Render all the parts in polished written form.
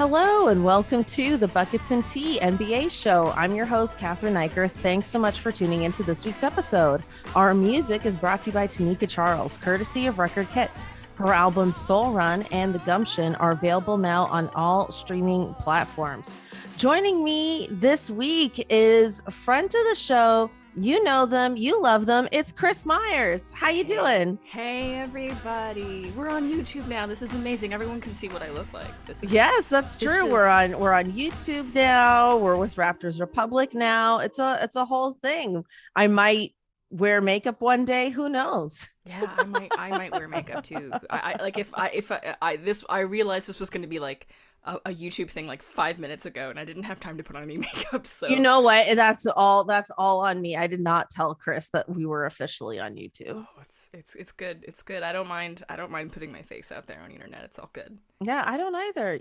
Hello and welcome to the Buckets and Tea NBA show. I'm your host, Cathryn Naiker. Thanks so much for tuning into this week's episode. Our music is brought to you by Tanika Charles, courtesy of Record Kicks. Her albums Soul Run and The Gumption are available now on all streaming platforms. Joining me this week is a friend to the show. You know them, you love them. It's Kris Myers. How you doing? Hey everybody. We're on YouTube now. This is amazing. Everyone can see what I look like. Yes, that's true. We're on YouTube now. We're with Raptors Republic now. It's a whole thing. I might wear makeup one day. Who knows? Yeah, I might wear makeup too. I realized this was going to be like a YouTube thing like 5 minutes ago, and I didn't have time to put on any makeup. So you know what? That's all on me. I did not tell Kris that we were officially on YouTube. Oh, it's good. It's good. I don't mind putting my face out there on the internet. It's all good. Yeah, I don't either.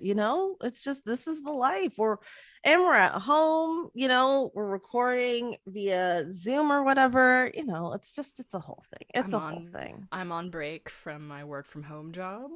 It's just, this is the life. We're at home. We're recording via Zoom or whatever. It's a whole thing. It's a whole thing. I'm on break from my work from home job.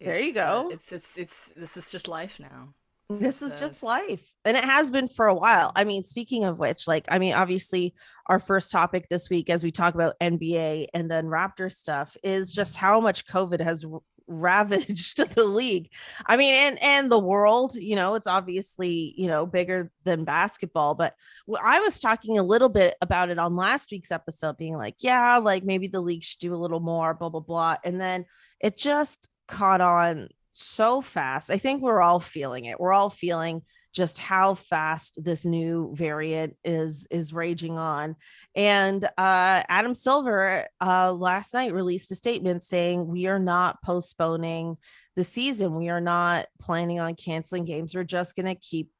There you go. This is just life now. This is just life. And it has been for a while. I mean, speaking of which, obviously our first topic this week, as we talk about NBA and then Raptor stuff, is just how much COVID has ravaged the league. I mean, and the world, it's obviously, bigger than basketball. But I was talking a little bit about it on last week's episode, being like, yeah, like maybe the league should do a little more, blah, blah, blah. And then it just caught on so fast. I think we're all feeling it. We're all feeling just how fast this new variant is raging on. And Adam Silver last night released a statement saying we are not postponing the season. We are not planning on canceling games. We're just going to keep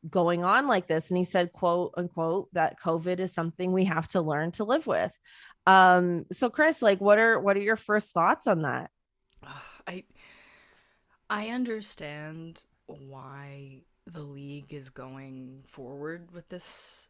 going on like this. And he said, quote unquote, that COVID is something we have to learn to live with. So Kris, what are your first thoughts on that? I understand why the league is going forward with this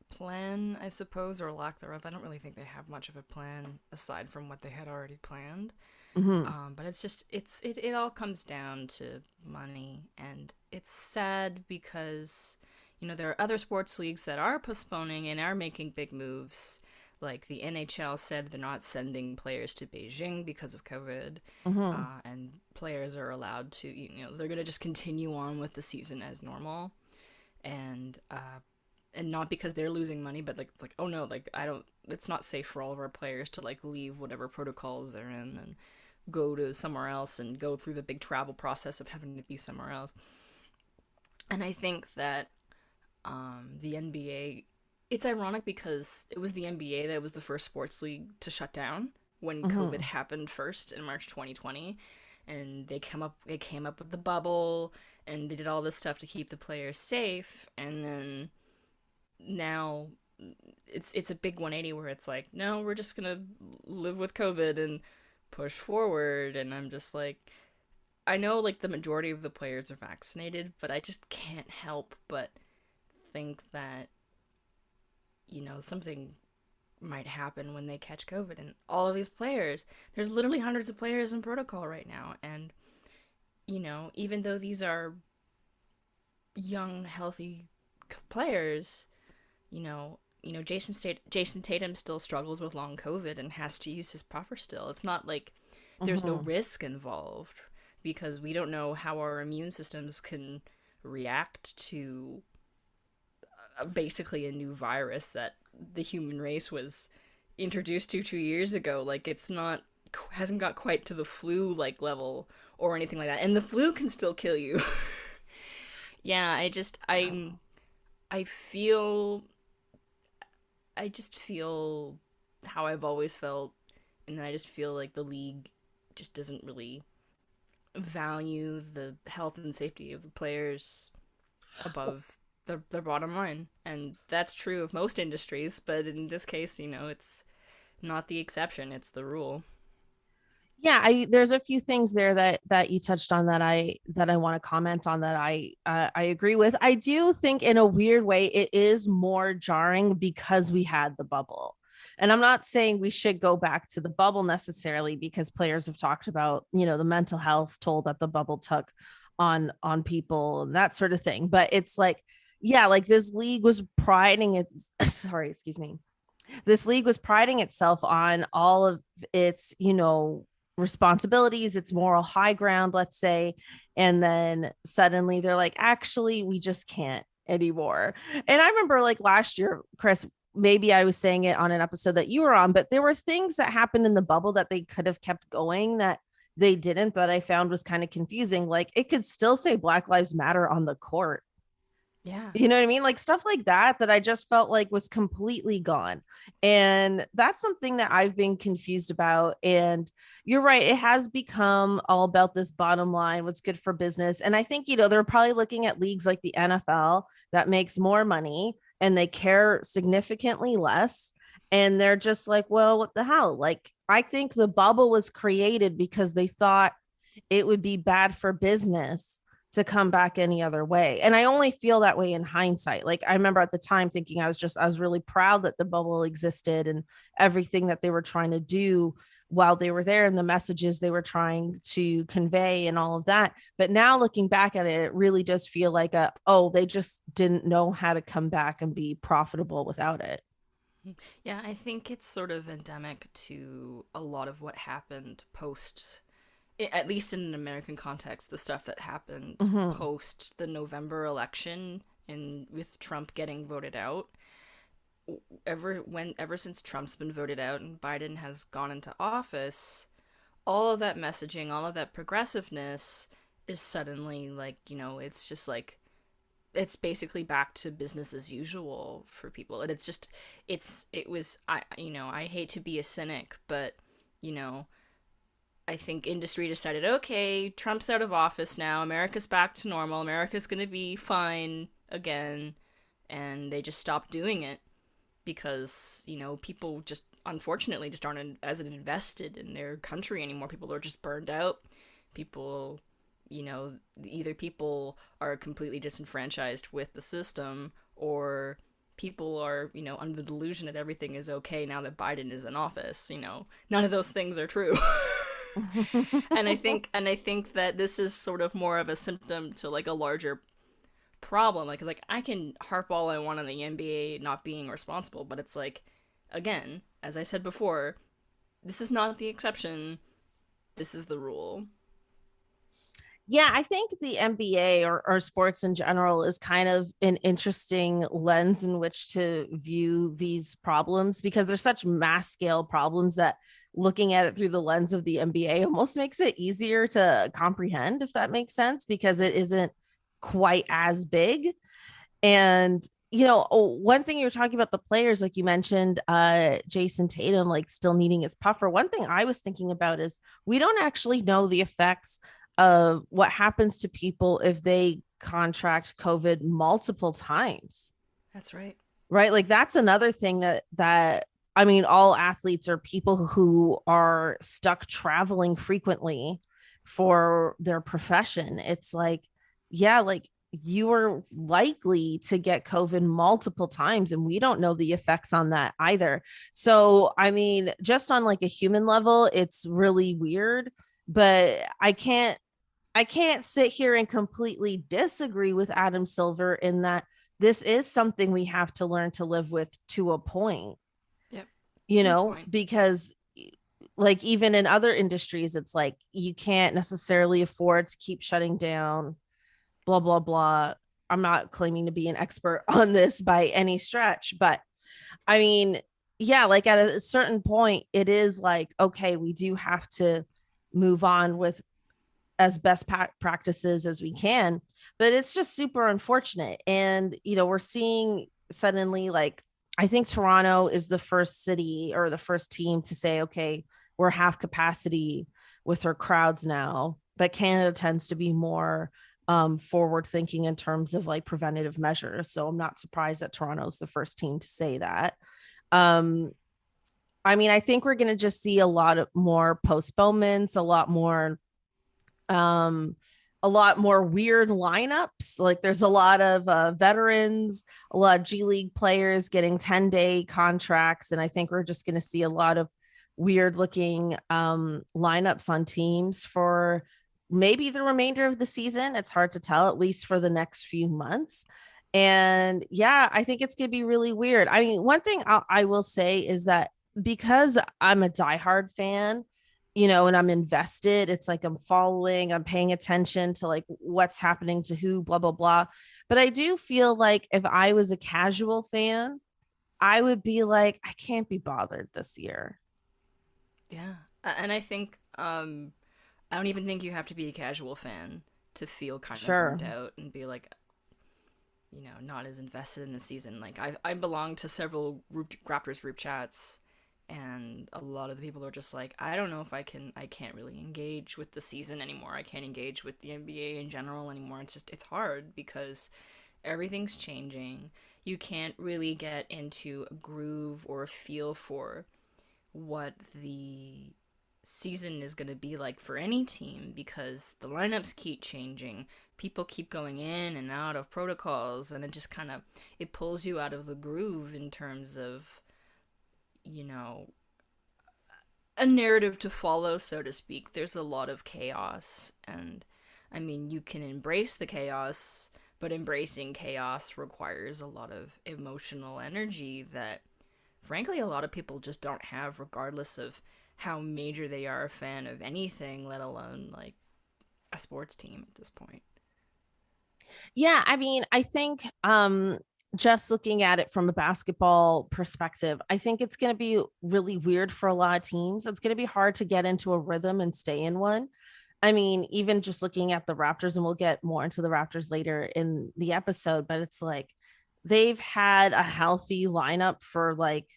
plan, I suppose, or lack thereof. I don't really think they have much of a plan aside from what they had already planned. Mm-hmm. But it's just it all comes down to money, and it's sad because there are other sports leagues that are postponing and are making big moves. Like the NHL said they're not sending players to Beijing because of COVID, and players are allowed to, they're going to just continue on with the season as normal, and not because they're losing money, but it's like, oh no, it's not safe for all of our players to leave whatever protocols they're in and go to somewhere else and go through the big travel process of having to be somewhere else. And I think that the NBA, it's ironic because it was the NBA that was the first sports league to shut down when COVID happened first in March 2020, and they came up with the bubble and they did all this stuff to keep the players safe, and then now it's a big 180 where it's like, no, we're just gonna live with COVID and push forward. And I'm just like, I know the majority of the players are vaccinated, but I just can't help but think that something might happen when they catch COVID. And all of these players, there's literally hundreds of players in protocol right now. And, even though these are young, healthy players, Jason Tatum still struggles with long COVID and has to use his puffer still. It's not like there's no risk involved, because we don't know how our immune systems can react to basically a new virus that the human race was introduced to 2 years ago. Hasn't got quite to the flu level or anything like that, and the flu can still kill you. Yeah, I just feel how I've always felt, and then I just feel like the league just doesn't really value the health and safety of the players above their bottom line. And that's true of most industries, but in this case, it's not the exception, it's the rule. Yeah, there's a few things there that you touched on that I want to comment on, that I agree with. I do think in a weird way it is more jarring because we had the bubble. And I'm not saying we should go back to the bubble necessarily, because players have talked about, the mental health toll that the bubble took on people and that sort of thing. But it's like, yeah, like this league was priding its sorry, excuse me. This league was priding itself on all of its, responsibilities, its moral high ground, let's say. And then suddenly they're like, actually, we just can't anymore. And I remember like last year, Kris, maybe I was saying it on an episode that you were on, but there were things that happened in the bubble that they could have kept going that they didn't, that I found was kind of confusing. Like it could still say Black Lives Matter on the court. Yeah. You know what I mean? Like stuff like that I just felt like was completely gone. And that's something that I've been confused about. And you're right. It has become all about this bottom line, what's good for business. And I think, they're probably looking at leagues like the NFL that makes more money and they care significantly less. And they're just like, well, what the hell? Like, I think the bubble was created because they thought it would be bad for business to come back any other way. And I only feel that way in hindsight. Like I remember at the time thinking I was really proud that the bubble existed and everything that they were trying to do while they were there and the messages they were trying to convey and all of that. But now looking back at it, it really does feel like they just didn't know how to come back and be profitable without it. Yeah, I think it's sort of endemic to a lot of what happened post, at least in an American context, the stuff that happened post the November election and with Trump getting voted out. Ever since Trump's been voted out and Biden has gone into office, all of that messaging, all of that progressiveness is suddenly like, it's just like it's basically back to business as usual for people. And I hate to be a cynic, but I think industry decided, okay, Trump's out of office now. America's back to normal. America's going to be fine again. And they just stopped doing it because, people just unfortunately just aren't as invested in their country anymore. People are just burned out. People, either people are completely disenfranchised with the system or people are, under the delusion that everything is okay now that Biden is in office. None of those things are true. and I think that this is sort of more of a symptom to like a larger problem. Like, 'cause like I can harp all I want on the NBA not being responsible, but it's like, again, as I said before, this is not the exception. This is the rule. Yeah, I think the NBA or sports in general is kind of an interesting lens in which to view these problems because they're such mass scale problems that looking at it through the lens of the NBA almost makes it easier to comprehend, if that makes sense, because it isn't quite as big. And one thing you were talking about the players, like you mentioned, Jason Tatum, like still needing his puffer. One thing I was thinking about is we don't actually know the effects of what happens to people if they contract COVID multiple times. That's right. Right. Like that's another thing that I mean, all athletes are people who are stuck traveling frequently for their profession. It's like, yeah, like you are likely to get COVID multiple times, and we don't know the effects on that either. So, I mean, just on like a human level, it's really weird, but I can't sit here and completely disagree with Adam Silver in that this is something we have to learn to live with to a point. Yep. Because like even in other industries, it's like you can't necessarily afford to keep shutting down, blah, blah, blah. I'm not claiming to be an expert on this by any stretch, but I mean, yeah, like at a certain point, it is like, okay, we do have to move on with as best practices as we can, but it's just super unfortunate. And we're seeing suddenly, like, I think Toronto is the first city or the first team to say, okay, we're half capacity with our crowds now, but Canada tends to be more forward thinking in terms of like preventative measures. So I'm not surprised that Toronto is the first team to say that. I mean, I think we're going to just see a lot of more postponements, um a lot more weird lineups. Like there's a lot of veterans, a lot of G League players getting 10-day contracts, and I think we're just going to see a lot of weird looking lineups on teams for maybe the remainder of the season. It's hard to tell, at least for the next few months. And yeah, I think it's going to be really weird. I mean, one thing I will say is that because I'm a diehard fan, and I'm invested, it's like I'm following, I'm paying attention to like what's happening to who, blah, blah, blah. But I do feel like if I was a casual fan, I would be like, I can't be bothered this year. Yeah. And I think I don't even think you have to be a casual fan to feel kind of Sure. burned out and be like, not as invested in the season. Like I belong to several Raptors group chats, and a lot of the people are just like, I don't know if I can't really engage with the season anymore. I can't engage with the NBA in general anymore. It's hard because everything's changing. You can't really get into a groove or a feel for what the season is going to be like for any team because the lineups keep changing, people keep going in and out of protocols, and it just kind of it pulls you out of the groove in terms of you know a narrative to follow, so to speak. There's a lot of chaos, and I mean, you can embrace the chaos, but embracing chaos requires a lot of emotional energy that frankly a lot of people just don't have, regardless of how major they are a fan of anything, let alone like a sports team at this point. Yeah, I mean, I think just looking at it from a basketball perspective, I think it's going to be really weird for a lot of teams. It's going to be hard to get into a rhythm and stay in one. I mean, even just looking at the Raptors, and we'll get more into the Raptors later in the episode, but it's like they've had a healthy lineup for like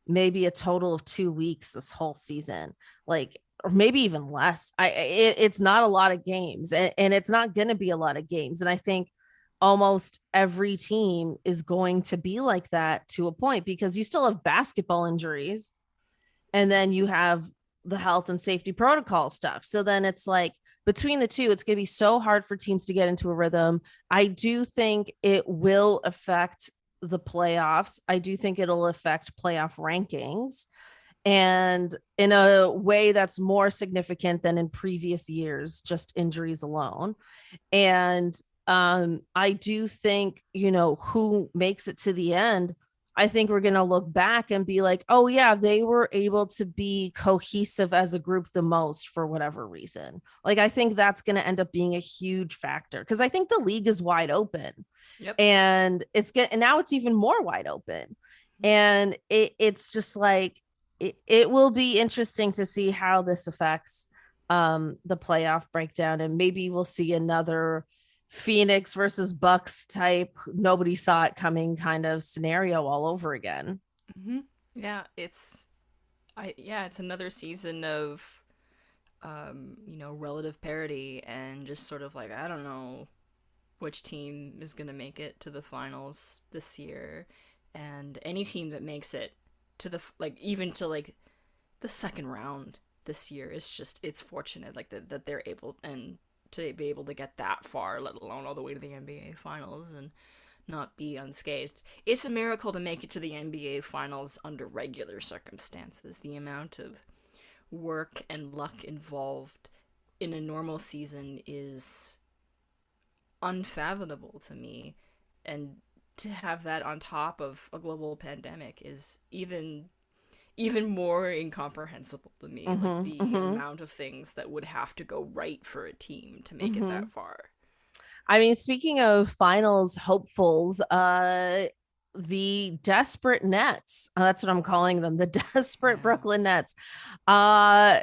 maybe a total of 2 weeks this whole season, like, or maybe even less. It's not a lot of games, and it's not going to be a lot of games. And I think almost every team is going to be like that to a point because you still have basketball injuries and then you have the health and safety protocol stuff. So then it's like between the two, it's going to be so hard for teams to get into a rhythm. I do think it will affect the playoffs. I do think it'll affect playoff rankings, and in a way that's more significant than in previous years, just injuries alone. And I do think, who makes it to the end, I think we're going to look back and be like, oh, yeah, they were able to be cohesive as a group the most for whatever reason. Like, I think that's going to end up being a huge factor because I think the league is wide open, Yep. and and now it's even more wide open. And it's just like, it will be interesting to see how this affects the playoff breakdown. And maybe we'll see another Phoenix versus Bucks type nobody saw it coming kind of scenario all over again. Mm-hmm. Yeah, it's another season of relative parity and just sort of like I don't know which team is going to make it to the finals this year, and any team that makes it to the like even to like the second round this year is just it's fortunate like that they're able and to be able to get that far, let alone all the way to the NBA finals and not be unscathed. It's a miracle to make it to the NBA finals under regular circumstances. The amount of work and luck involved in a normal season is unfathomable to me, and to have that on top of a global pandemic is even more incomprehensible to me. Like Mm-hmm, the mm-hmm, amount of things that would have to go right for a team to make it mm-hmm. that far. I mean, speaking of finals hopefuls, the desperate Nets, that's what I'm calling them, the desperate Yeah. Brooklyn Nets,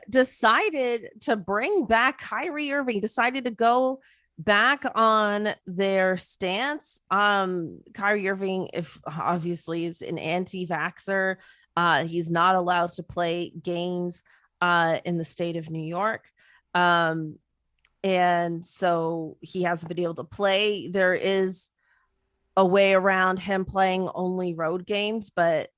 decided to bring back Kyrie Irving, decided to go back on their stance. Kyrie Irving, if obviously is an anti-vaxxer, he's not allowed to play games in the state of New York. Um, and so he hasn't been able to play. There is a way around him playing only road games, but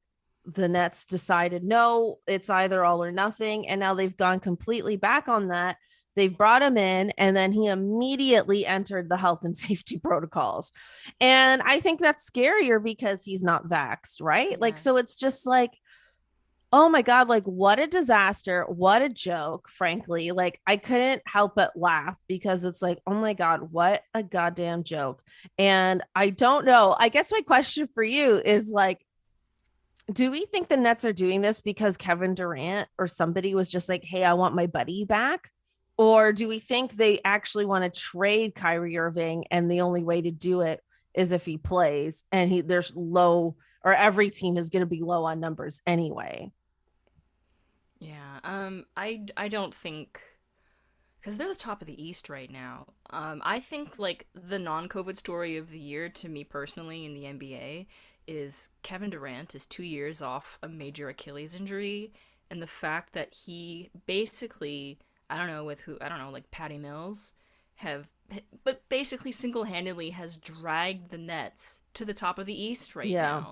the Nets decided no, it's either all or nothing. And now they've gone completely back on that. They've brought him in, and then he immediately entered the health and safety protocols. And I think that's scarier because he's not vaxxed, right? Like, Yeah. so it's just like, Oh my God, like what a disaster. What a joke, frankly. Like I couldn't help but laugh because it's like, oh my God, what a goddamn joke. And I don't know. I guess my question for you is like, do we think the Nets are doing this because Kevin Durant or somebody was just like, hey, I want my buddy back? Or do we think they actually want to trade Kyrie Irving and the only way to do it is if he plays and there's low or every team is going to be low on numbers anyway? Yeah. I don't think, because they're the top of the East right now. I think like the non-COVID story of the year to me personally in the NBA is Kevin Durant is 2 years off a major Achilles injury, and the fact that he basically, I don't know with who, I don't know, like Patty Mills, have, but basically single-handedly has dragged the Nets to the top of the East right Yeah.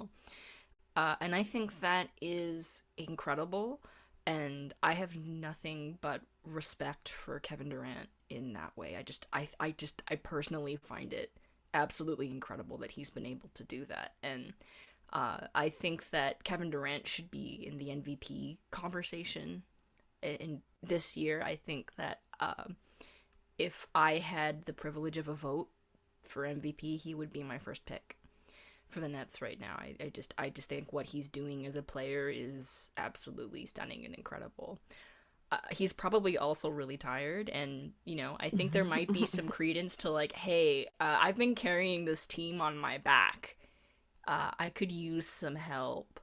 now. And I think that is incredible. And I have nothing but respect for Kevin Durant in that way. I personally find it absolutely incredible that he's been able to do that. And I think that Kevin Durant should be in the MVP conversation in this year. I think that if I had the privilege of a vote for MVP, he would be my first pick for the Nets right now. I just think what he's doing as a player is absolutely stunning and incredible. He's probably also really tired, and I think there might be some credence to like, hey, I've been carrying this team on my back. I could use some help.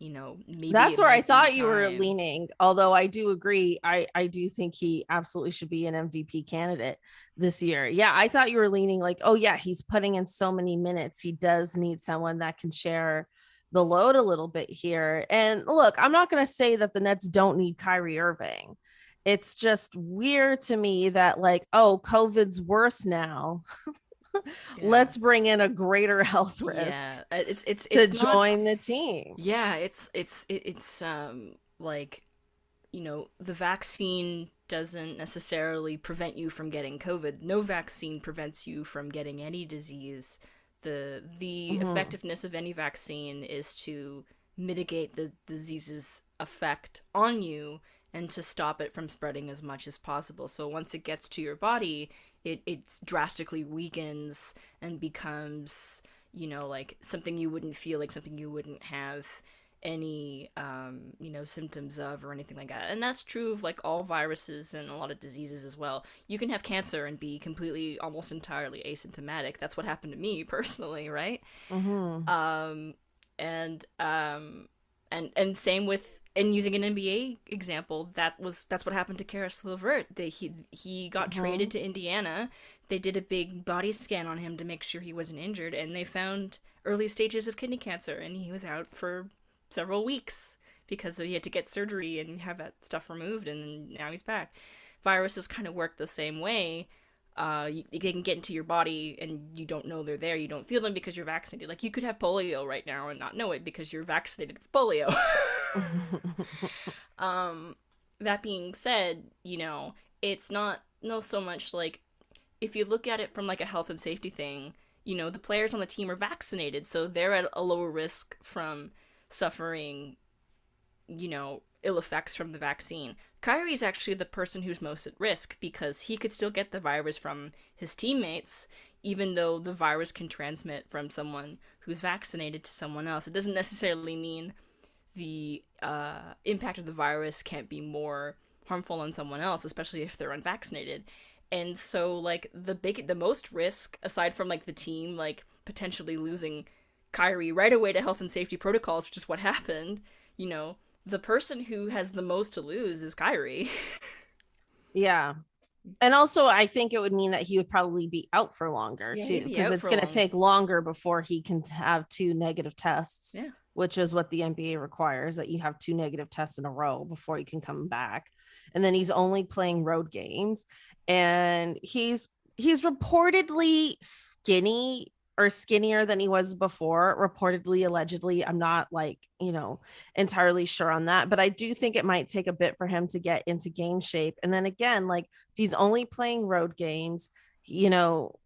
Maybe That's it where I might be thought you were time. leaning. Although I do agree, I do think he absolutely should be an MVP candidate this year. Yeah, I thought you were leaning like, oh yeah, he's putting in so many minutes. He does need someone that can share the load a little bit here. And look, I'm not going to say that the Nets don't need Kyrie Irving. It's just weird to me that like, oh, COVID's worse now. Yeah, Let's bring in a greater health risk yeah. It's to not. join the team. Yeah, it's like the vaccine doesn't necessarily prevent you from getting COVID. No vaccine prevents you from getting any disease. The Mhm. effectiveness of any vaccine is to mitigate the disease's effect on you and to stop it from spreading as much as possible. So once it gets to your body, it drastically weakens and becomes, like something you wouldn't feel, like something you wouldn't have any symptoms of or anything like that. And that's true of like all viruses and a lot of diseases as well. You can have cancer and be completely almost entirely asymptomatic. That's what happened to me personally, right? Mhm. um and same with, and using an NBA example, that's what happened to Karis LeVert. He got traded Mhm. to Indiana. They did a big body scan on him to make sure he wasn't injured, and they found early stages of kidney cancer, and he was out for several weeks because he had to get surgery and have that stuff removed, and now he's back. Viruses kind of work the same way. They can get into your body and you don't know they're there. You don't feel them because you're vaccinated. Like you could have polio right now and not know it because you're vaccinated with polio. um, that being said, it's not no so much like, if you look at it from like a health and safety thing, the players on the team are vaccinated, so they're at a lower risk from suffering, ill effects from the vaccine. Kyrie's actually the person who's most at risk because he could still get the virus from his teammates, even though the virus can transmit from someone who's vaccinated to someone else. It doesn't necessarily mean the impact of the virus can't be more harmful on someone else, especially if they're unvaccinated. And so, like the most risk, aside from like the team, like potentially losing Kyrie right away to health and safety protocols, which is what happened, you know, the person who has the most to lose is Kyrie. Yeah. And also, I think it would mean that he would probably be out for longer Yeah, too, he'd be because out it's for a going to long. take longer before he can have two negative tests, Yeah. which is what the NBA requires, that you have two negative tests in a row before you can come back. And then he's only playing road games, and he's reportedly skinny or skinnier than he was before, reportedly, allegedly. I'm not like, entirely sure on that, but I do think it might take a bit for him to get into game shape. And then again, like if he's only playing road games, you know,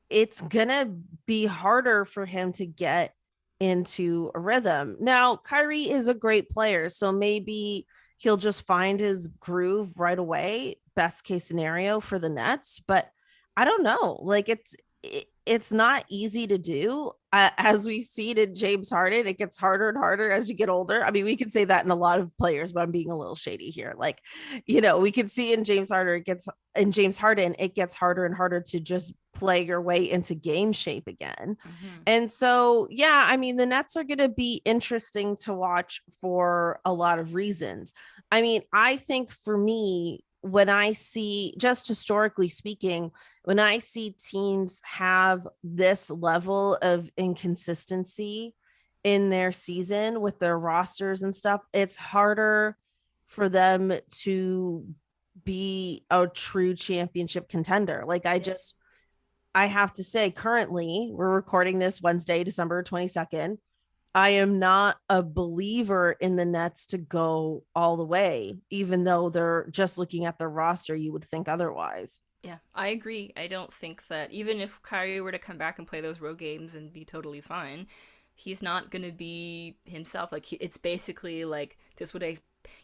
it's gonna be harder for him to get into a rhythm. Now, Kyrie is a great player, so maybe he'll just find his groove right away, best case scenario for the Nets, but I don't know. Like it's not easy to do. As we've seen in James Harden, it gets harder and harder as you get older. I mean, we can say that in a lot of players, but I'm being a little shady here. Like, we can see in James Harden, it gets harder and harder to just play your way into game shape again. Mm-hmm. And so, yeah, I mean, the Nets are going to be interesting to watch for a lot of reasons. I mean, I think for me, when I see, just historically speaking, when I see teams have this level of inconsistency in their season with their rosters and stuff, it's harder for them to be a true championship contender. Like I have to say, currently, we're recording this Wednesday, December 22nd. I am not a believer in the Nets to go all the way, even though they're just looking at their roster, you would think otherwise. Yeah, I agree. I don't think that even if Kyrie were to come back and play those road games and be totally fine, he's not going to be himself. Like, it's basically like this would,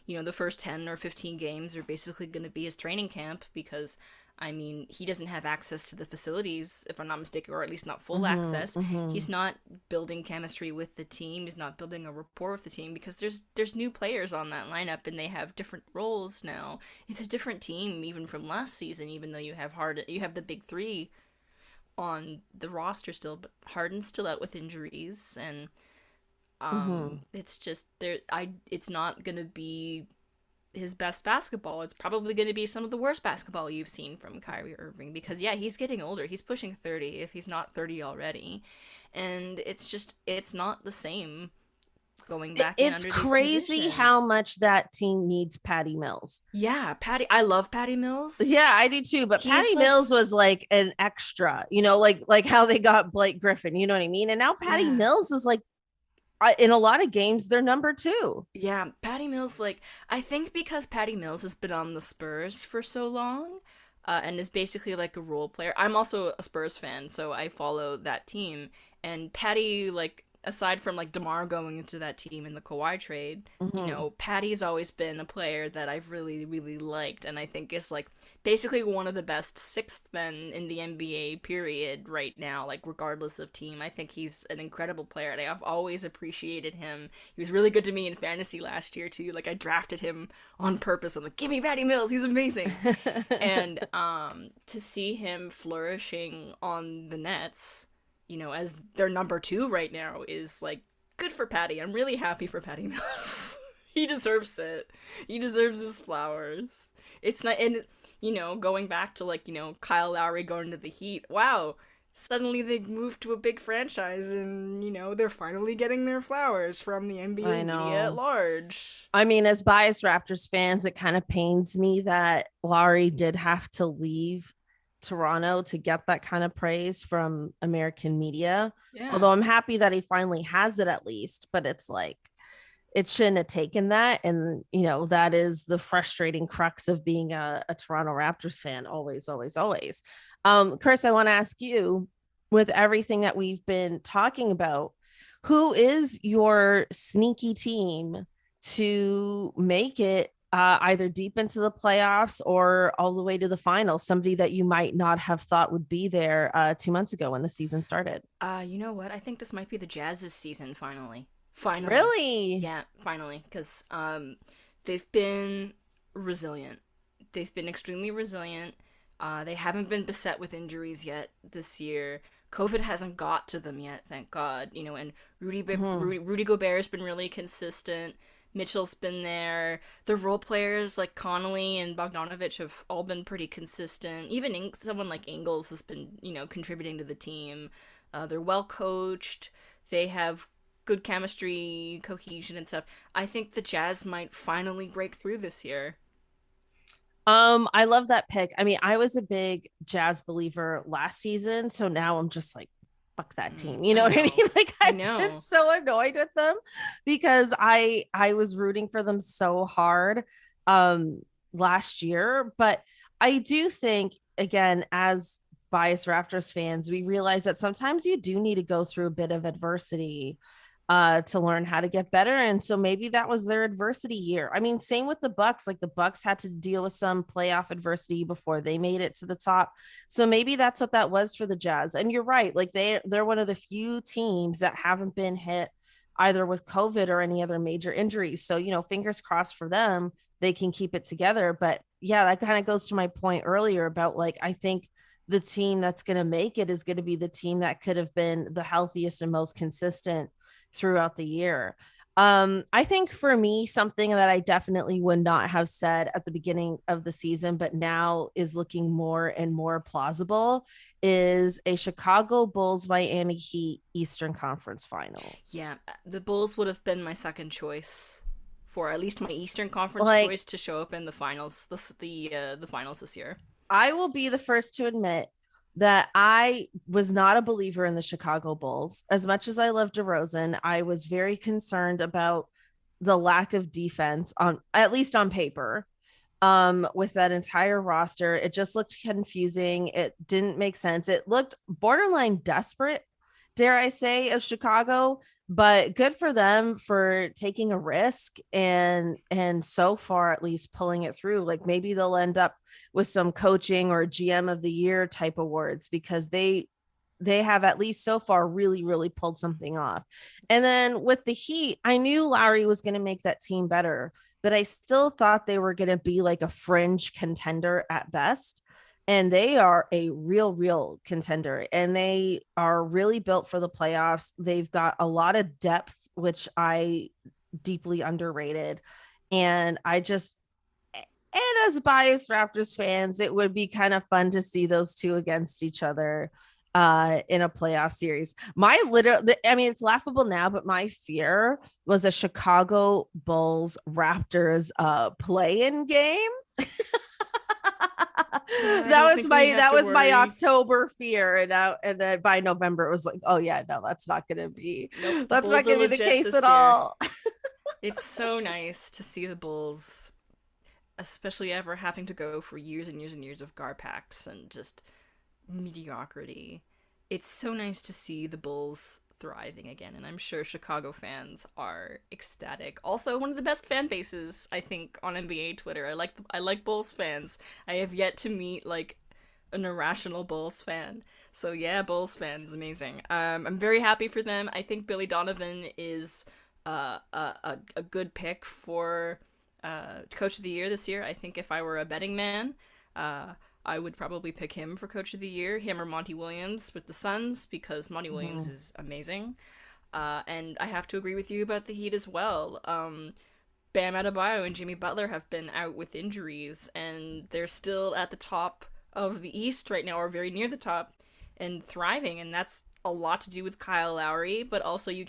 the first 10 or 15 games are basically going to be his training camp because, I mean, he doesn't have access to the facilities, if I'm not mistaken, or at least not full access. He's not building chemistry with the team. He's not building a rapport with the team because there's new players on that lineup and they have different roles now. It's a different team even from last season, even though you have the big three on the roster still, but Harden's still out with injuries and it's just it's not gonna be his best basketball. It's probably going to be some of the worst basketball you've seen from Kyrie Irving because, yeah, he's getting older. He's pushing 30 if he's not 30 already. And it's not the same going back in It's under crazy these how conditions. much that team needs Patty Mills. Yeah, I love Patty Mills. Yeah, I do too. But He's Patty like, Mills was like an extra, like how they got Blake Griffin, you know what I mean? And now Patty yeah. Mills is like, in a lot of games, they're number two. Yeah, Patty Mills, like, I think because Patty Mills has been on the Spurs for so long, and is basically like a role player. I'm also a Spurs fan, so I follow that team. And Patty, like, aside from like DeMar going into that team in the Kawhi trade, Mm-hmm. Patty's always been a player that I've really, really liked, and I think is like basically one of the best sixth men in the NBA period right now, like regardless of team. I think he's an incredible player, and I've always appreciated him. He was really good to me in fantasy last year too. Like I drafted him on purpose. I'm like, give me Patty Mills, he's amazing. And to see him flourishing on the Nets, as their number two right now is like good for Patty. I'm really happy for Patty Mills. He deserves it. He deserves his flowers. It's not, and going back to like Kyle Lowry going to the Heat. Wow, suddenly they moved to a big franchise, and they're finally getting their flowers from the I NBA media at know. large. I mean, as biased Raptors fans, it kind of pains me that Laurie did have to leave Toronto to get that kind of praise from American media. Yeah. Although I'm happy that he finally has it at least, but it's like it shouldn't have taken that. And, that is the frustrating crux of being a Toronto Raptors fan. Always, always, always. Kris, I want to ask you, with everything that we've been talking about, who is your sneaky team to make it either deep into the playoffs or all the way to the finals? Somebody that you might not have thought would be there 2 months ago when the season started. You know what? I think this might be the Jazz's season finally. Finally. Really? Yeah, finally, cuz they've been resilient. They've been extremely resilient. They haven't been beset with injuries yet this year. COVID hasn't got to them yet, thank God. And Mhm. Rudy Gobert's been really consistent. Mitchell's been there. The role players like Connolly and Bogdanovich have all been pretty consistent. Even someone like Ingles has been, contributing to the team. They're well coached. They have good chemistry, cohesion, and stuff. I think the Jazz might finally break through this year. I love that pick. I mean, I was a big Jazz believer last season, so now I'm just like, fuck that team. You I know what I mean? know. Like I I've been know. so annoyed with them because I was rooting for them so hard last year, but I do think, again, as biased Raptors fans, we realize that sometimes you do need to go through a bit of adversity to learn how to get better. And so maybe that was their adversity year. I mean, same with the Bucks. Like the Bucks had to deal with some playoff adversity before they made it to the top. So maybe that's what that was for the Jazz. And you're right. Like they're one of the few teams that haven't been hit either with COVID or any other major injuries. So, fingers crossed for them, they can keep it together. But yeah, that kind of goes to my point earlier about like, I think the team that's going to make it is going to be the team that could have been the healthiest and most consistent throughout the year. I think for me, something that I definitely would not have said at the beginning of the season, but now is looking more and more plausible, is a Chicago Bulls Miami Heat Eastern Conference final. Yeah, the Bulls would have been my second choice for at least my Eastern Conference Like, choice to show up in the finals, the finals this year. I will be the first to admit that I was not a believer in the Chicago Bulls. As much as I love DeRozan, I was very concerned about the lack of defense on at least on paper. With that entire roster, it just looked confusing. It didn't make sense. It looked borderline desperate, dare I say, of Chicago, but good for them for taking a risk and so far at least pulling it through. Like maybe they'll end up with some coaching or GM of the year type awards because they have at least so far really pulled something off. And then with the Heat, I knew Lowry was going to make that team better, but I still thought they were going to be like a fringe contender at best. And they are a real contender, and they are really built for the playoffs. They've got a lot of depth, which I deeply underrated. And as biased Raptors fans, it would be kind of fun to see those two against each other in a playoff series. It's laughable now, but my fear was a Chicago Bulls Raptors play-in game. That was my October fear, and then by November it was like, oh yeah, no, that's not gonna be Nope, that's not gonna be the case at all. It's so nice to see the Bulls, especially ever having to go for years and years and years of Garpax and just mediocrity. It's so nice to see the Bulls thriving again, and I'm sure Chicago fans are ecstatic. Also, one of the best fan bases I think on NBA Twitter. I like Bulls fans. I have yet to meet like an irrational Bulls fan. So yeah, Bulls fans, amazing. I'm very happy for them. I think Billy Donovan is a good pick for Coach of the Year this year. I think if I were a betting man, I would probably pick him for Coach of the Year, him or Monty Williams with the Suns, because Monty Williams is amazing. And I have to agree with you about the Heat as well. Bam Adebayo and Jimmy Butler have been out with injuries, and they're still at the top of the East right now, or very near the top, and thriving. And that's a lot to do with Kyle Lowry, but also you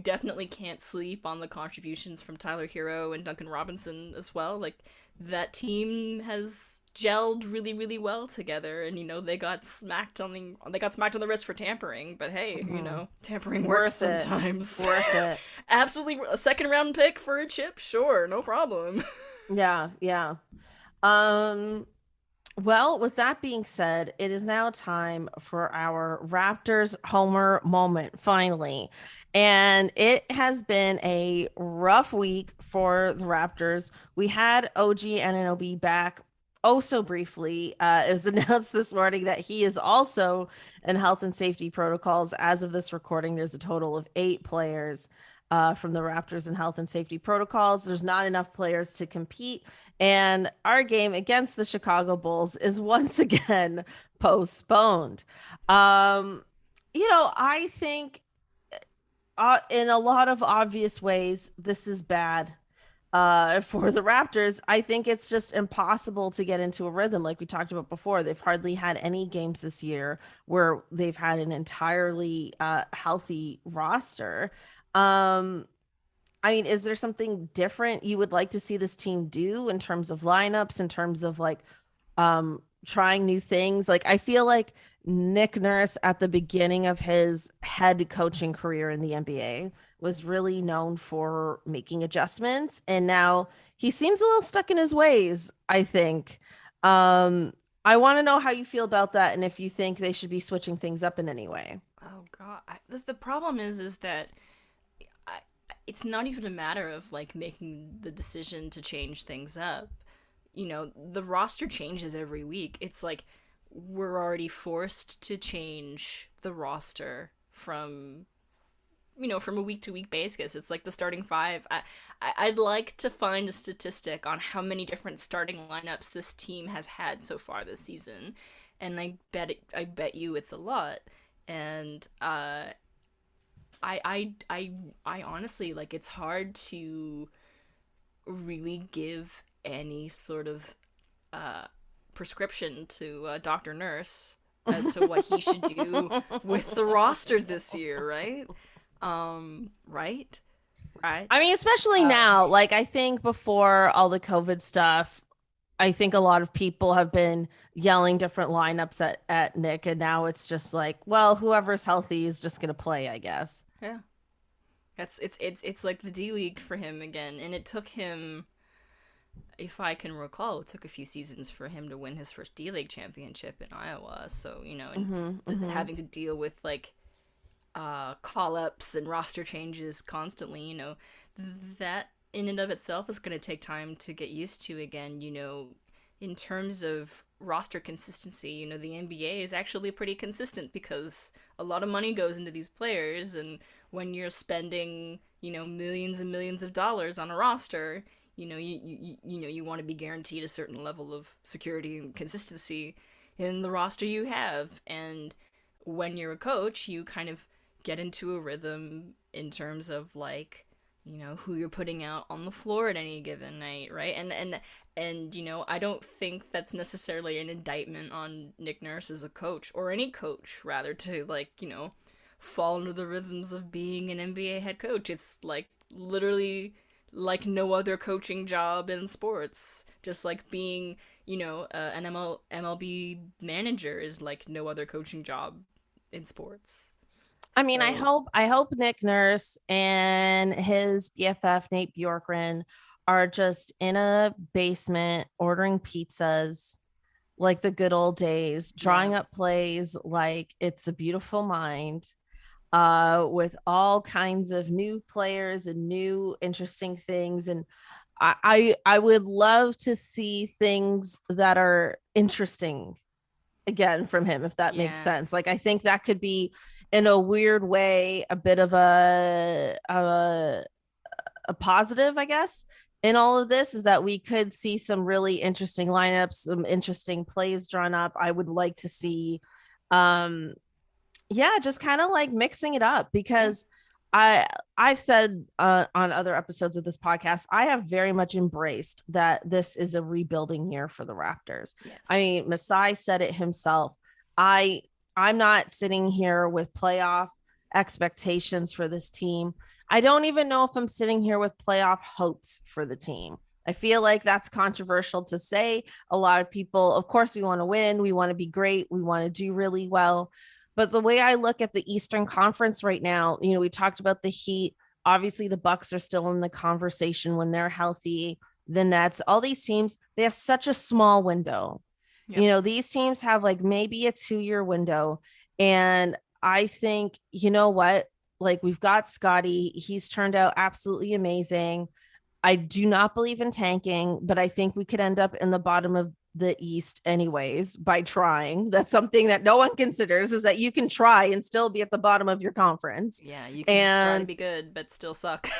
definitely can't sleep on the contributions from Tyler Hero and Duncan Robinson as well. Like, that team has gelled really well together, and they got smacked on the wrist for tampering, but hey, tampering works sometimes. Worth it. Absolutely, a second round pick for a chip, sure, no problem. Yeah. Well, with that being said, it is now time for our Raptors Homer Moment, finally. And it has been a rough week for the Raptors. We had OG Anunoby back oh so briefly. It was announced this morning that he is also in health and safety protocols. As of this recording, there's a total of 8 players from the Raptors in health and safety protocols. There's not enough players to compete. And our game against the Chicago Bulls is once again postponed. I think in a lot of obvious ways, this is bad for the Raptors. I think it's just impossible to get into a rhythm. Like we talked about before, they've hardly had any games this year where they've had an entirely healthy roster. Is there something different you would like to see this team do in terms of lineups, in terms of like trying new things? Like, I feel like Nick Nurse at the beginning of his head coaching career in the NBA was really known for making adjustments, and now he seems a little stuck in his ways, I think. I want to know how you feel about that and if you think they should be switching things up in any way. Oh God, the problem is that I, it's not even a matter of like making the decision to change things up. You know, the roster changes every week. It's like we're already forced to change the roster from from a week to week basis. It's like the starting five. I'd like to find a statistic on how many different starting lineups this team has had so far this season, and I bet you it's a lot. And I honestly, like, it's hard to really give any sort of prescription to Dr. Nurse as to what he should do with the roster this year, right? Right? Right? I mean, especially now, like I think before all the COVID stuff, I think a lot of people have been yelling different lineups at Nick, and now it's just like, well, whoever's healthy is just gonna play, I guess. Yeah. It's like the D League for him again, and it took him, if I can recall, it took a few seasons for him to win his first D League championship in Iowa. So, and having to deal with like call ups and roster changes constantly, that in and of itself is going to take time to get used to again. In terms of roster consistency, the NBA is actually pretty consistent because a lot of money goes into these players, and when you're spending, millions and millions of dollars on a roster, you want to be guaranteed a certain level of security and consistency in the roster you have. And when you're a coach, you kind of get into a rhythm in terms of like, who you're putting out on the floor at any given night, right? And I don't think that's necessarily an indictment on Nick Nurse as a coach, or any coach rather, to like, fall into the rhythms of being an NBA head coach. It's like literally like no other coaching job in sports. Just like being, an MLB manager is like no other coaching job in sports. I mean, I hope Nick Nurse and his BFF Nate Bjorkgren are just in a basement ordering pizzas like the good old days, drawing up plays like It's a Beautiful Mind, with all kinds of new players and new interesting things. And I would love to see things that are interesting again from him, if that makes sense. Like I think that could be, in a weird way, a bit of a positive, I guess, in all of this, is that we could see some really interesting lineups, some interesting plays drawn up. I would like to see just kind of like mixing it up, because I've said on other episodes of this podcast, I have very much embraced that this is a rebuilding year for the Raptors. Yes. I mean, Masai said it himself. I'm not sitting here with playoff expectations for this team. I don't even know if I'm sitting here with playoff hopes for the team. I feel like that's controversial to say. A lot of people, of course, we want to win. We want to be great. We want to do really well. But the way I look at the Eastern Conference right now, we talked about the Heat. Obviously, the Bucks are still in the conversation when they're healthy. The Nets, all these teams, they have such a small window. Yep. These teams have like maybe a 2-year window. And I think, you know what? Like, we've got Scotty. He's turned out absolutely amazing. I do not believe in tanking, but I think we could end up in the bottom of the East anyways by trying. That's something that no one considers, is that you can try and still be at the bottom of your conference. Yeah, you can try to be good but still suck.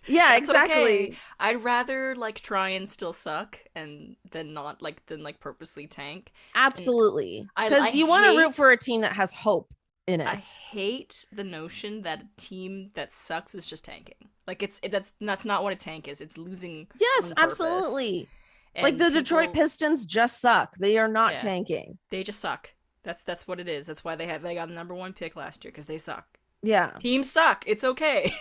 Yeah, exactly. Okay. I'd rather like try and still suck and than purposely tank. Absolutely. Because you want to root for a team that has hope in it. I hate the notion that a team that sucks is just tanking. Like that's not what a tank is. It's losing. Yes, absolutely. And like the Detroit Pistons just suck. They are not tanking. They just suck. That's what it is. That's why they got the number 1 pick last year, because they suck. Yeah. Teams suck. It's okay.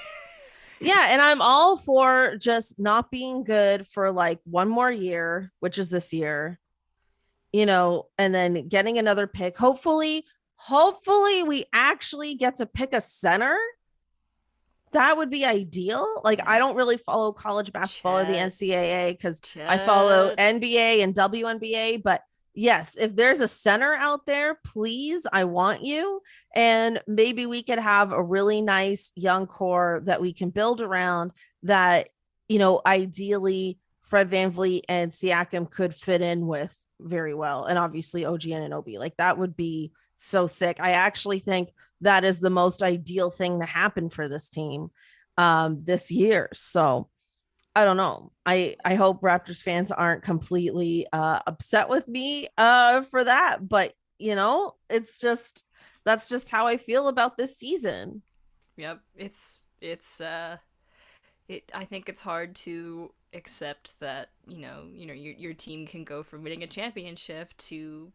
Yeah, and I'm all for just not being good for like one more year, which is this year, and then getting another pick. Hopefully we actually get to pick a center. That would be ideal. Like, I don't really follow college basketball or the NCAA because I follow NBA and WNBA, but yes, if there's a center out there, please, I want you. And maybe we could have a really nice young core that we can build around that, ideally Fred VanVleet and Siakam could fit in with very well. And obviously OG Anunoby, like that would be so sick. I actually think that is the most ideal thing to happen for this team this year. So I don't know. I hope Raptors fans aren't completely upset with me for that, but it's just that's just how I feel about this season. Yep, I think it's hard to accept that your team can go from winning a championship to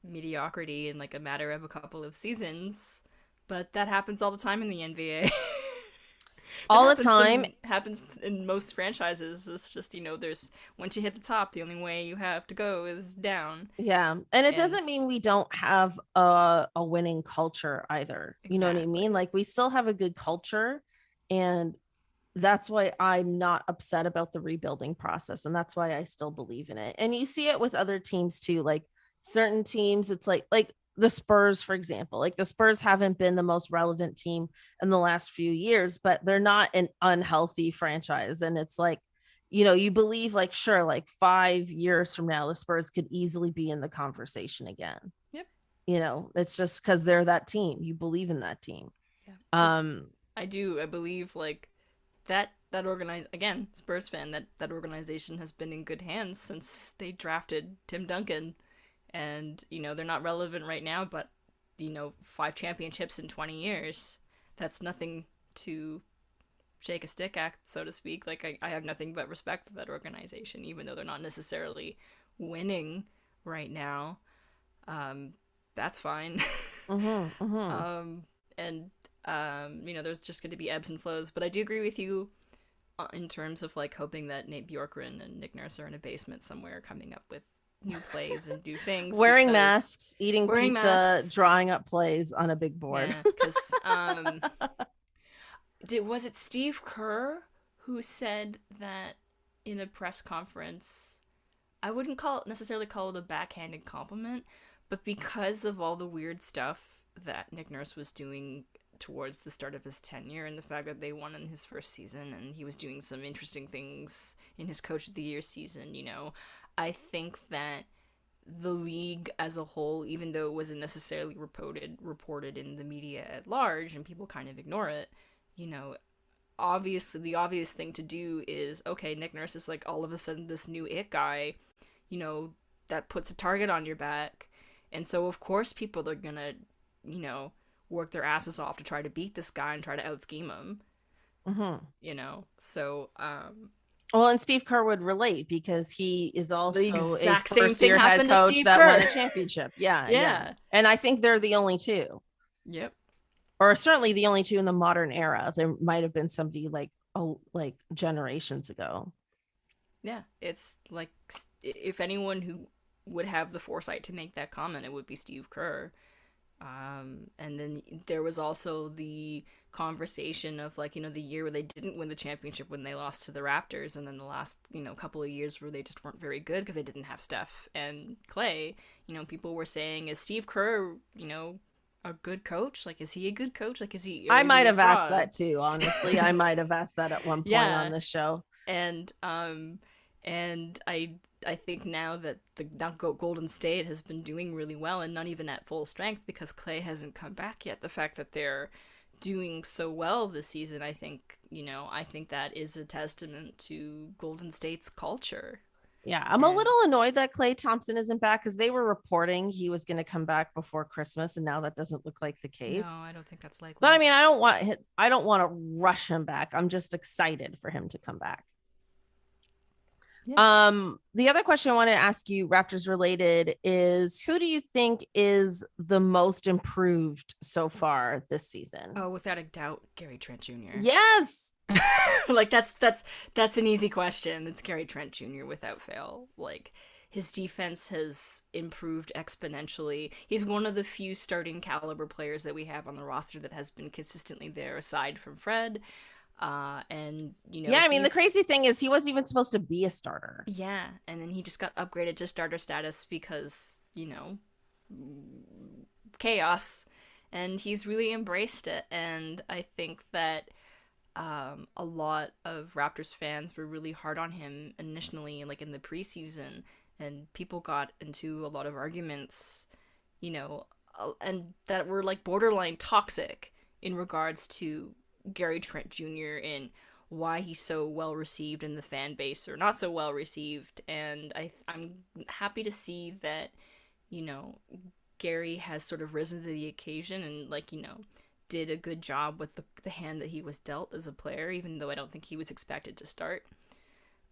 mediocrity in like a matter of a couple of seasons, but that happens all the time in the NBA. All the time. Happens in most franchises. It's just there's once you hit the top, the only way you have to go is down. Yeah, and it doesn't mean we don't have a winning culture either. Exactly. You know what I mean? Like we still have a good culture, and that's why I'm not upset about the rebuilding process, and that's why I still believe in it. And you see it with other teams too, like certain teams. It's like the Spurs, for example. Like the Spurs haven't been the most relevant team in the last few years, but they're not an unhealthy franchise. And it's like, you believe like, sure, like 5 years from now, the Spurs could easily be in the conversation again. Yep. It's just because they're that team. You believe in that team. Yeah. I believe like that again, Spurs fan, that organization has been in good hands since they drafted Tim Duncan. And they're not relevant right now, but 5 championships in 20 years, that's nothing to shake a stick at, so to speak. Like I have nothing but respect for that organization, even though they're not necessarily winning right now. That's fine. Mm-hmm, mm-hmm. There's just going to be ebbs and flows, but I do agree with you in terms of like hoping that Nate Bjorkgren and Nick Nurse are in a basement somewhere coming up with new plays and do things, wearing masks, eating pizza, drawing up plays on a big board. Was it Steve Kerr who said that in a press conference? I wouldn't necessarily call it a backhanded compliment, but because of all the weird stuff that Nick Nurse was doing towards the start of his tenure and the fact that they won in his first season and he was doing some interesting things in his Coach of the Year season, I think that the league as a whole, even though it wasn't necessarily reported in the media at large and people kind of ignore it, obviously the obvious thing to do is, okay, Nick Nurse is like all of a sudden this new it guy, that puts a target on your back. And so of course people are gonna, work their asses off to try to beat this guy and try to out scheme him. Mm-hmm. So well, and Steve Kerr would relate because he is also a first-year head coach that won a championship. Yeah. And I think they're the only two. Yep. Or certainly the only two in the modern era. There might have been somebody like generations ago. Yeah, it's like if anyone who would have the foresight to make that comment, it would be Steve Kerr. And then there was also the conversation of like, the year where they didn't win the championship when they lost to the Raptors, and then the last, couple of years where they just weren't very good because they didn't have Steph and Clay. People were saying, is Steve Kerr, a good coach? Like, is he a good coach? Like, is he? I might have asked that too, honestly. I might have asked that at one point on this show. And I think now that the Golden State has been doing really well and not even at full strength because Clay hasn't come back yet. The fact that they're doing so well this season, I think that is a testament to Golden State's culture. Yeah, I'm a little annoyed that Klay Thompson isn't back because they were reporting he was going to come back before Christmas, and now that doesn't look like the case. No, I don't think that's likely. But I mean, I don't want to rush him back. I'm just excited for him to come back. Yeah. The other question I want to ask you, Raptors related, is who do you think is the most improved so far this season? Oh, without a doubt, Gary Trent Jr. Yes. Like that's an easy question. It's Gary Trent Jr. without fail. Like his defense has improved exponentially. He's one of the few starting caliber players that we have on the roster that has been consistently there aside from Fred. And Yeah, I mean, the he's crazy thing is he wasn't even supposed to be a starter. yeah, and then he just got upgraded to starter status because chaos, and he's really embraced it. And I think that a lot of Raptors fans were really hard on him initially, like in the preseason, and people got into a lot of arguments, you know, and that were like borderline toxic in regards to Gary Trent Jr. and why he's so well received in the fan base or not so well received. And I'm happy to see that, you know, Gary has sort of risen to the occasion and did a good job with the hand that he was dealt as a player, even though I don't think he was expected to start.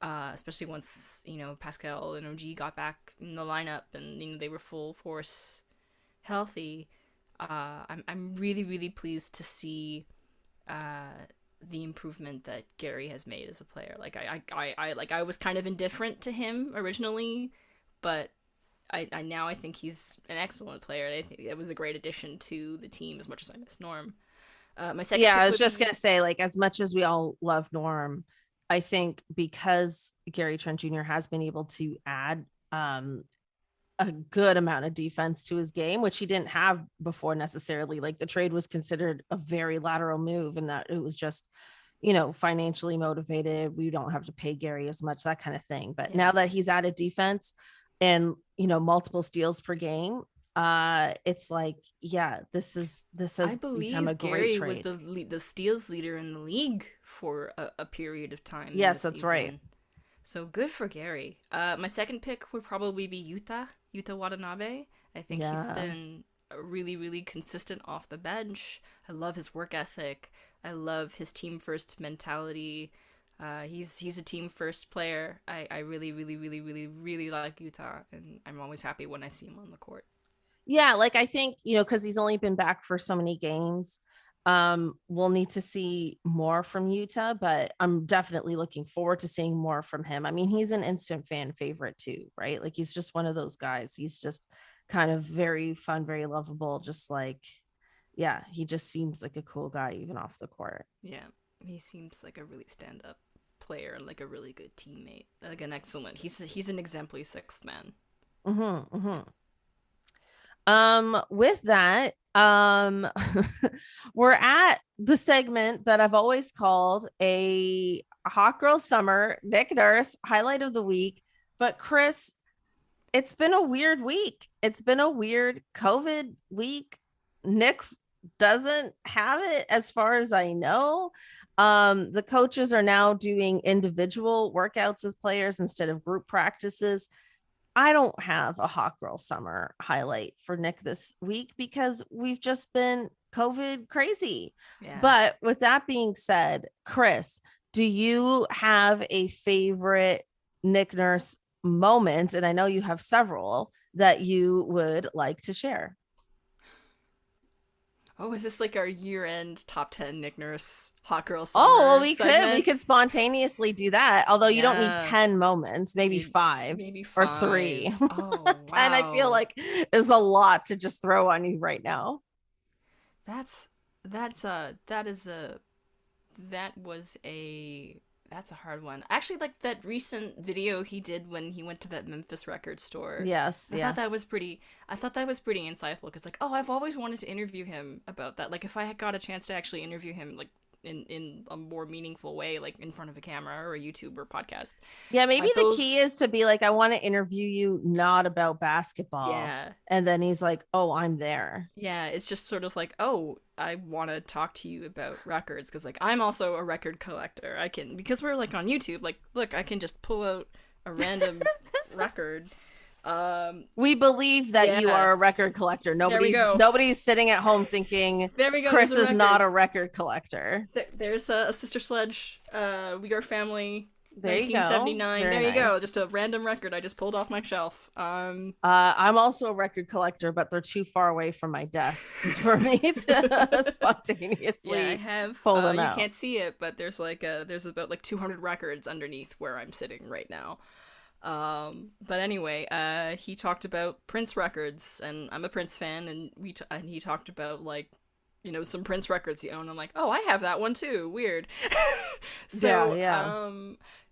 Especially once Pascal and OG got back in the lineup and they were full force healthy. I'm really really pleased to see the improvement that Gary has made as a player. Like I was kind of indifferent to him originally, but I now I think he's an excellent player, and I think it was a great addition to the team. As much as I miss Norm, my second Yeah, I pick was would just be gonna say, like, as much as we all love Norm, I think because Gary Trent Jr. has been able to add a good amount of defense to his game, which he didn't have before necessarily. Like the trade was considered a very lateral move, and that it was just, financially motivated. We don't have to pay Gary as much, that kind of thing. But yeah. now that he's added defense and multiple steals per game, it's like, yeah, this has I become a believe great Gary was trade. the steals leader in the league for a period of time in the Yes, that's right. season. So good for Gary. My second pick would probably be Yuta Watanabe. I think he's Yeah. been really, really consistent off the bench. I love his work ethic. I love his team first mentality. He's a team first player. I really, really, really, really, really like Utah, and I'm always happy when I see him on the court. Yeah, like I think, because he's only been back for so many games, we'll need to see more from Utah, but I'm definitely looking forward to seeing more from him. I mean, he's an instant fan favorite too, right? Like he's just one of those guys. He's just kind of very fun, very lovable, just like, yeah, he just seems like a cool guy even off the court. Yeah, he seems like a really stand up player and like a really good teammate, like an excellent. He's an exemplary sixth man. Mm-hmm, mm-hmm. With that, we're at the segment that I've always called a hot girl summer, Nick Nurse highlight of the week. But Kris, it's been a weird week. It's been a weird COVID week. Nick doesn't have it as far as I know. The coaches are now doing individual workouts with players instead of group practices. I don't have a hot girl summer highlight for Nick this week because we've just been COVID crazy. Yeah. But with that being said, Kris, do you have a favorite Nick Nurse moment? And I know you have several that you would like to share. Oh, is this like our year-end top 10 Nick Nurse hot girl Oh, well, summer segment? we could spontaneously do that. Although you don't need Yeah, 10 moments, maybe five maybe or 5. three. Oh 10, I feel wow, like is a lot to just throw on you right now. that's that's a that is a that was a that's a hard one. Actually, like that recent video he did when he went to that Memphis record store. Yes, I thought that yes. was pretty. I thought that was pretty insightful. Cause like, oh, I've always wanted to interview him about that. Like, if I had got a chance to actually interview him, like in a more meaningful way, like in front of a camera or a YouTube or podcast, Yeah, maybe the key those. is to be like, I want to interview you not about basketball. Yeah, And then he's like, oh, I'm there. yeah. It's just sort of like, oh, I want to talk to you about records because like I'm also a record collector. I can because we're like on YouTube. Like, look, I can just pull out a random record. We believe that you Yeah. are a record collector. There we go. Nobody's sitting at home thinking There we go. Kris There's a is record. not a record collector. So there's a Sister Sledge. We Are Family. There you go. 1979. Very There you go. nice. Just a random record I just pulled off my shelf. I'm also a record collector, but they're too far away from my desk for me to spontaneously Yeah, I have. pull them You out. can't see it, but there's about like 200 records underneath where I'm sitting right now. But anyway, he talked about Prince records, and I'm a Prince fan, and he talked about like some Prince records he owned. I'm like, oh, I have that one too. Weird. So yeah.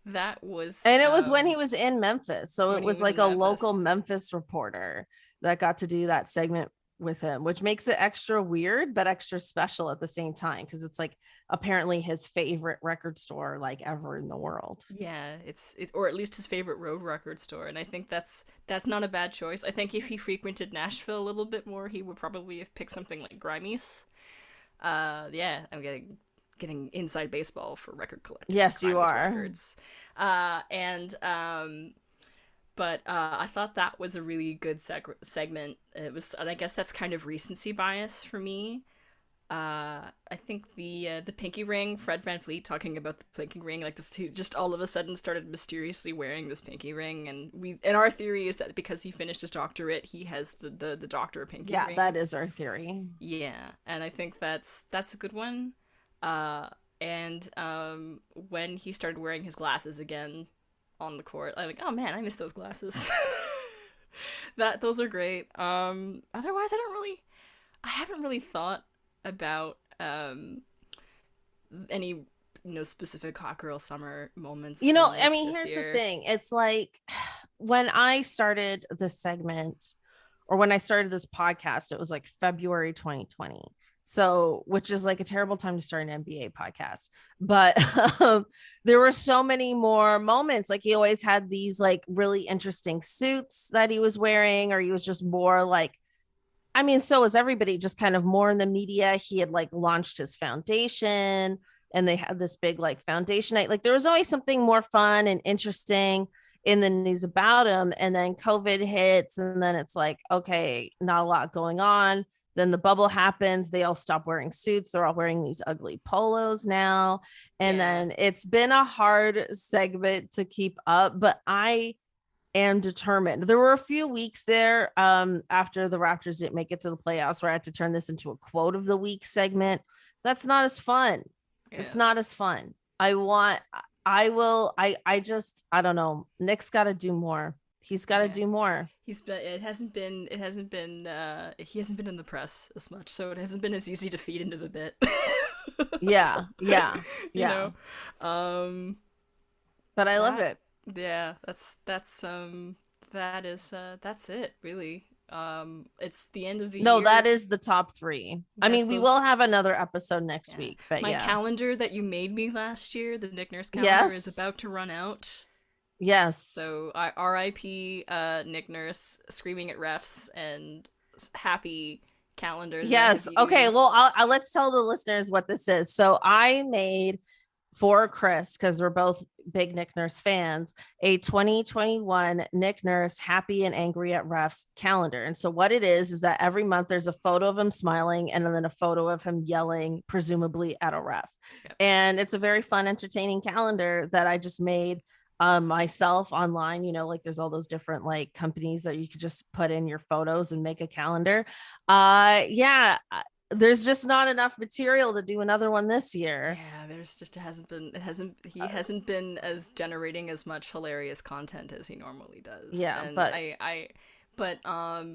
that was, And it was when he was in Memphis. So it when he was was like in a local Memphis. Memphis reporter that got to do that segment with him, which makes it extra weird, but extra special at the same time. Cause it's like apparently his favorite record store like ever in the world. Yeah, or at least his favorite road record store, and I think that's not a bad choice. I think if he frequented Nashville a little bit more, he would probably have picked something like Grime's. Yeah, I'm getting inside baseball for record collectors. Yes, you Grime's are. records. But I thought that was a really good segment. It was, and I guess that's kind of recency bias for me. I think the pinky ring, Fred VanVleet talking about the pinky ring, like this, he just all of a sudden started mysteriously wearing this pinky ring, and our theory is that because he finished his doctorate, he has the doctor pinky ring. Yeah, that is our theory. Yeah, and I think that's a good one. And when he started wearing his glasses again on the court, I'm like, oh man, I miss those glasses. Those are great. Otherwise, I haven't really thought about any specific hot girl summer moments. I mean, here's the thing. It's like when I started this segment or when I started this podcast, it was like February 2020. So, which is like a terrible time to start an NBA podcast. But there were so many more moments. Like he always had these like really interesting suits that he was wearing, or he was just more like, I mean, so was everybody, just kind of more in the media. He had like launched his foundation and they had this big like foundation night. Like there was always something more fun and interesting in the news about him. And then COVID hits and then it's like, okay, not a lot going on. Then the bubble happens. They all stop wearing suits. They're all wearing these ugly polos now. And then it's been a hard segment to keep up, but I am determined. There were a few weeks there after the Raptors didn't make it to the playoffs where I had to turn this into a quote of the week segment. That's not as fun. Yeah. It's not as fun. I don't know. Nick's got to do more. He's got to do more. He hasn't been in the press as much, so it hasn't been as easy to feed into the bit. yeah. But I love it. Yeah, that's it really. It's the end of the year. No, that is the top 3. I mean, we will have another episode next week, but my calendar that you made me last year, the Nick Nurse calendar, is about to run out. Yes. So R.I.P. Nick Nurse screaming at refs and happy calendars. Yes. Okay. Well, I'll let's tell the listeners what this is. So I made for Kris, because we're both big Nick Nurse fans, a 2021 Nick Nurse happy and angry at refs calendar. And so what it is that every month there's a photo of him smiling and then a photo of him yelling, presumably at a ref. Yeah. And it's a very fun, entertaining calendar that I just made myself online. Like there's all those different like companies that you could just put in your photos and make a calendar. There's just not enough material to do another one this year. Yeah, he hasn't been as generating as much hilarious content as he normally does. Yeah, and but I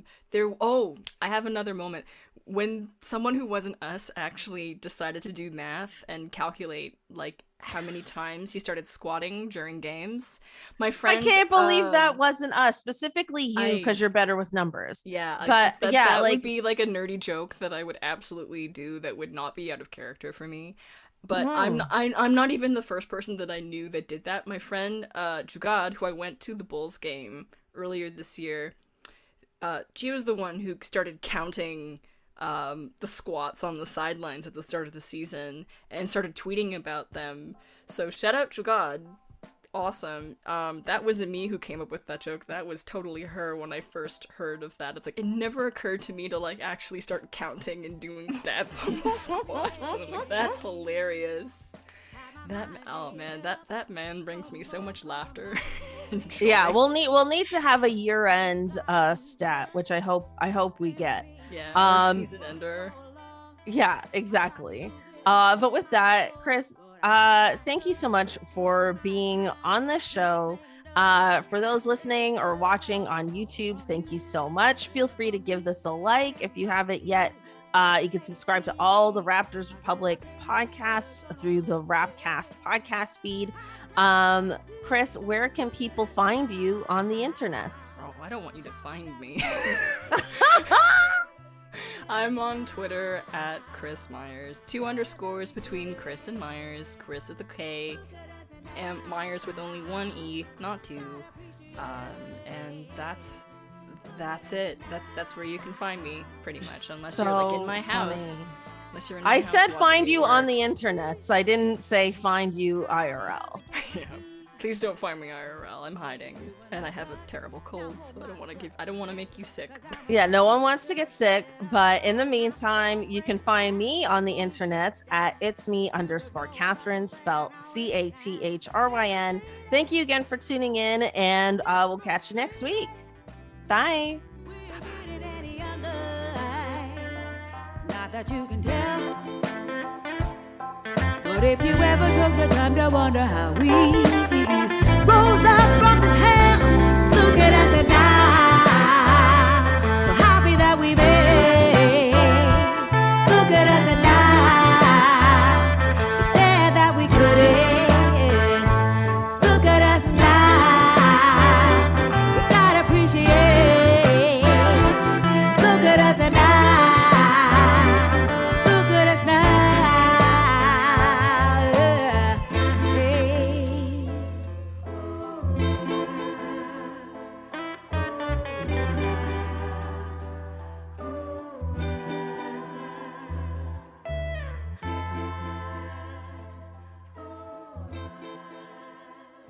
have another moment when someone who wasn't us actually decided to do math and calculate like how many times he started squatting during games. My friend, I can't believe that wasn't us, specifically you, because you're better with numbers. Yeah, but that would be like a nerdy joke that I would absolutely do that would not be out of character for me. But I'm not even the first person that I knew that did that. My friend Jugad, who I went to the Bulls game earlier this year, she was the one who started counting the squats on the sidelines at the start of the season and started tweeting about them. So shout out Jugad. Awesome. That wasn't me who came up with that joke. That was totally her when I first heard of that. It's like, it never occurred to me to like actually start counting and doing stats on the squats. And I'm like, that's hilarious. That man brings me so much laughter. Yeah, we'll need to have a year-end stat, which I hope we get. Yeah, season ender. Yeah, exactly. But with that, Kris, thank you so much for being on the show. For those listening or watching on YouTube, thank you so much. Feel free to give this a like if you haven't yet. You can subscribe to all the Raptors Republic podcasts through the Rapcast podcast feed. Kris, where can people find you on the internet? Oh, I don't want you to find me. I'm on Twitter at Kris Myers. 2 underscores between Kris and Myers. Kris with a K, and Myers with only 1 E, not 2. And that's it. That's where you can find me, pretty much, unless you're like in my house. Funny. Unless you're in my I house said watching find me you work. on the internet. So I didn't say find you IRL. Yeah. Please don't find me IRL. I'm hiding, and I have a terrible cold, so I don't want to make you sick. Yeah, no one wants to get sick, but in the meantime, you can find me on the internet at itsme_Cathryn, spelled Cathryn. Thank you again for tuning in, and we'll catch you next week. Bye. Not that you can tell, but if you ever took the time to wonder how we rose up